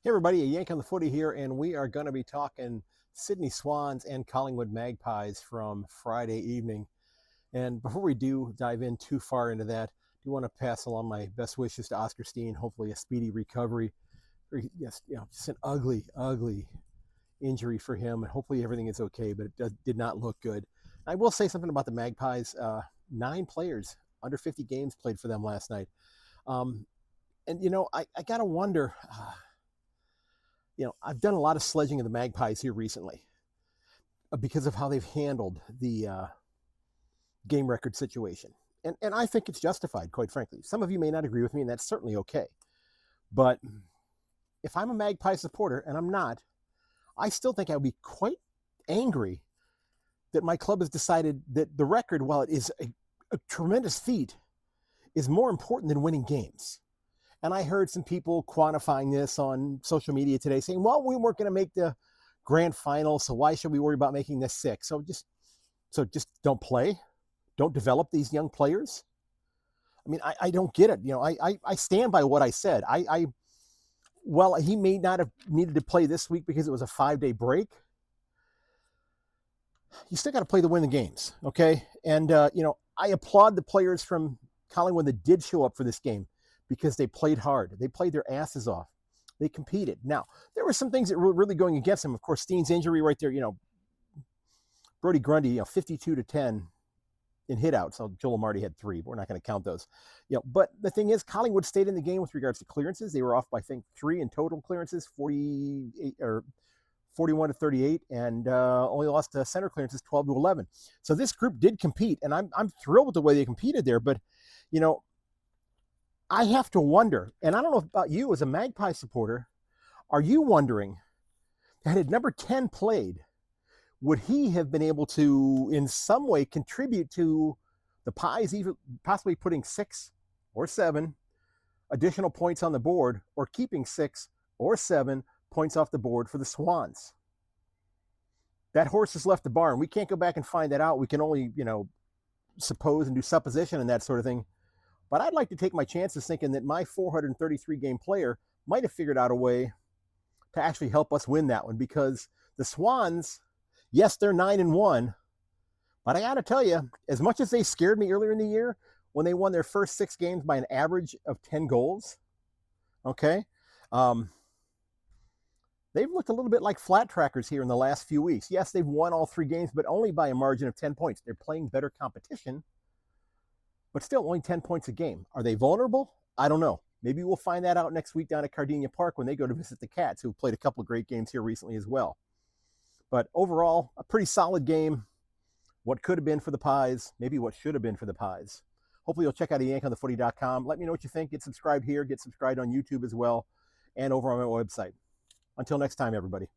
Hey everybody, a Yank on the Footy here, and we are going to be talking Sydney Swans and Collingwood Magpies from Friday evening. And before we do dive in too far into that, I do want to pass along my best wishes to Oscar Steen. Hopefully a speedy recovery. Yes, just an ugly, ugly injury for him, and hopefully everything is okay, but it did not look good. I will say something about the Magpies. 9 players under 50 games played for them last night. I got to wonder... I've done a lot of sledging of the Magpies here recently because of how they've handled the game record situation. And I think it's justified, quite frankly. Some of you may not agree with me, and that's certainly okay. But if I'm a Magpie supporter, and I'm not, I still think I would be quite angry that my club has decided that the record, while it is a tremendous feat, is more important than winning games. And I heard some people quantifying this on social media today saying, well, we weren't going to make the grand final, so why should we worry about making this 6? So just don't play. Don't develop these young players. I mean, I don't get it. I stand by what I said. Well, he may not have needed to play this week because it was a 5-day break. You still got to play to win the games, okay? And, I applaud the players from Collingwood that did show up for this game, because they played hard. They played their asses off. They competed. Now, there were some things that were really going against them. Of course, Steen's injury right there, Brody Grundy, 52-10 in hitouts. So Joel Marty had 3, but we're not going to count those. But the thing is, Collingwood stayed in the game with regards to clearances. They were off by, I think, 3 in total clearances, 48 or 41-38, and only lost to center clearances 12-11. So this group did compete, and I'm thrilled with the way they competed there. But, I have to wonder, and I don't know about you as a Magpie supporter, are you wondering, had number 10 played, would he have been able to, in some way, contribute to the Pies even possibly putting 6 or 7 additional points on the board, or keeping 6 or 7 points off the board for the Swans? That horse has left the barn. We can't go back and find that out. We can only, suppose and do supposition and that sort of thing. But I'd like to take my chances thinking that my 433-game player might have figured out a way to actually help us win that one, because the Swans, yes, they're 9-1, but I got to tell you, as much as they scared me earlier in the year when they won their first 6 games by an average of 10 goals, okay, they've looked a little bit like flat trackers here in the last few weeks. Yes, they've won all 3 games, but only by a margin of 10 points. They're playing better competition, but still only 10 points a game. Are they vulnerable? I don't know. Maybe we'll find that out next week down at Cardinia Park when they go to visit the Cats, who have played a couple of great games here recently as well. But overall, a pretty solid game. What could have been for the Pies, maybe what should have been for the Pies. Hopefully you'll check out yankonthefooty.com. Let me know what you think. Get subscribed here. Get subscribed on YouTube as well, and over on my website. Until next time, everybody.